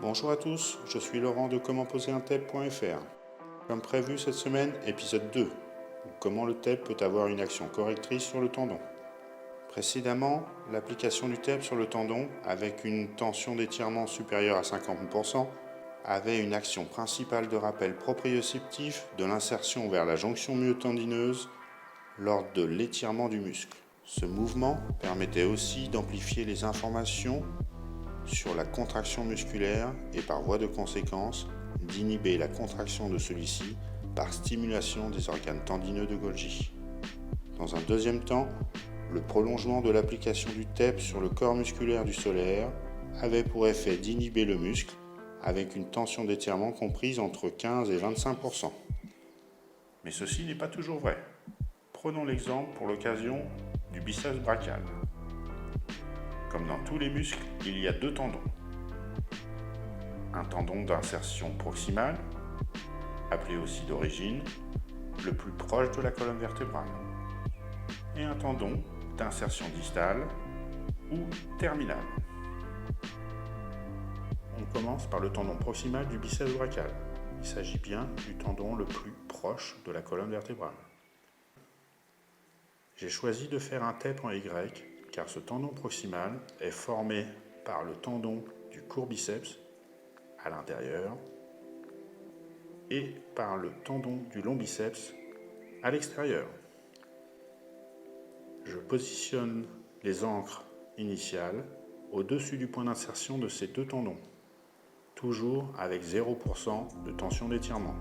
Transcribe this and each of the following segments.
Bonjour à tous, je suis Laurent de commentposerunTEP.fr. Comme prévu cette semaine, épisode 2, comment le TEP peut avoir une action correctrice sur le tendon. Précédemment, l'application du TEP sur le tendon, avec une tension d'étirement supérieure à 50%, avait une action principale de rappel proprioceptif de l'insertion vers la jonction myotendineuse lors de l'étirement du muscle. Ce mouvement permettait aussi d'amplifier les informations sur la contraction musculaire et par voie de conséquence d'inhiber la contraction de celui-ci par stimulation des organes tendineux de Golgi. Dans un deuxième temps, le prolongement de l'application du TEP sur le corps musculaire du solaire avait pour effet d'inhiber le muscle avec une tension d'étirement comprise entre 15 et 25%. Mais ceci n'est pas toujours vrai. Prenons l'exemple pour l'occasion du biceps brachial. Comme dans tous les muscles, il y a deux tendons. Un tendon d'insertion proximale, appelé aussi d'origine, le plus proche de la colonne vertébrale, et un tendon d'insertion distale ou terminale. On commence par le tendon proximal du biceps brachial. Il s'agit bien du tendon le plus proche de la colonne vertébrale. J'ai choisi de faire un TEP en Y car ce tendon proximal est formé par le tendon du courbiceps à l'intérieur et par le tendon du long biceps à l'extérieur. Je positionne les ancres initiales au-dessus du point d'insertion de ces deux tendons, toujours avec 0% de tension d'étirement.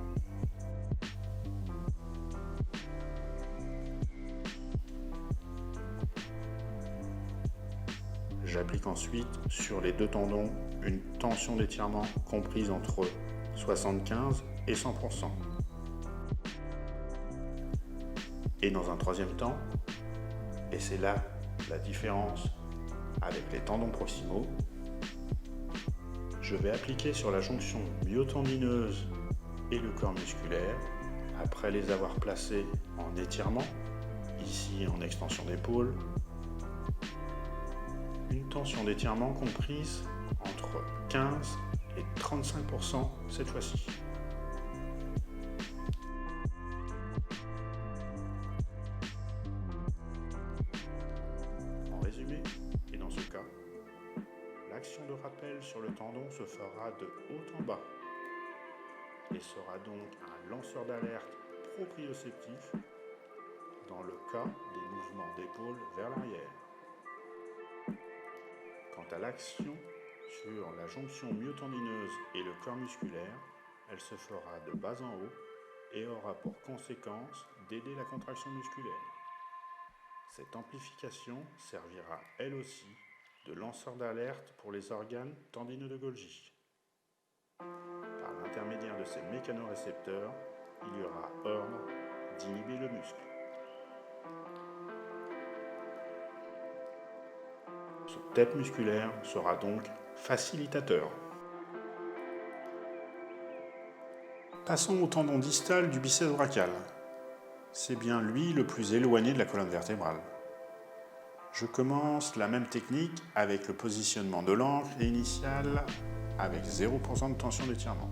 J'applique ensuite sur les deux tendons une tension d'étirement comprise entre 75 et 100%. Et dans un troisième temps, et c'est là la différence avec les tendons proximaux, je vais appliquer sur la jonction myotendineuse et le corps musculaire, après les avoir placés en étirement, ici en extension d'épaule, une tension d'étirement comprise entre 15 et 35% cette fois-ci. En résumé, et dans ce cas, l'action de rappel sur le tendon se fera de haut en bas et sera donc un lanceur d'alerte proprioceptif dans le cas des mouvements d'épaule vers l'arrière. Quant à l'action sur la jonction myotendineuse et le corps musculaire, elle se fera de bas en haut et aura pour conséquence d'aider la contraction musculaire. Cette amplification servira elle aussi de lanceur d'alerte pour les organes tendineux de Golgi. Par l'intermédiaire de ces mécanorécepteurs, il y aura ordre d'inhiber le muscle. Ce TEP musculaire sera donc facilitateur. Passons au tendon distal du biceps brachial. C'est bien lui le plus éloigné de la colonne vertébrale. Je commence la même technique avec le positionnement de l'ancre initiale avec 0% de tension d'étirement.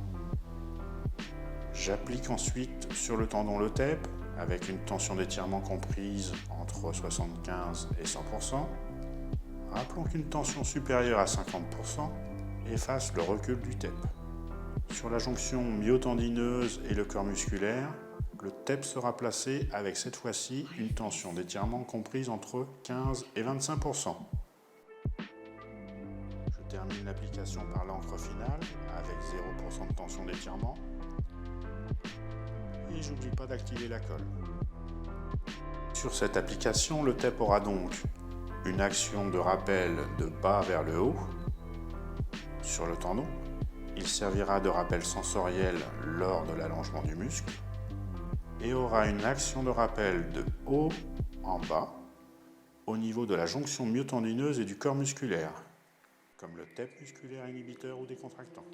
J'applique ensuite sur le tendon le TEP avec une tension d'étirement comprise entre 75 et 100%. Rappelons qu'une tension supérieure à 50% efface le recul du TEP. Sur la jonction myotendineuse et le corps musculaire, le TEP sera placé avec cette fois-ci une tension d'étirement comprise entre 15 et 25%. Je termine l'application par l'encre finale avec 0% de tension d'étirement. Et j'oublie pas d'activer la colle. Sur cette application, le TEP aura donc une action de rappel de bas vers le haut sur le tendon. Il servira de rappel sensoriel lors de l'allongement du muscle et aura une action de rappel de haut en bas au niveau de la jonction myotendineuse et du corps musculaire, comme le TEP musculaire inhibiteur ou décontractant.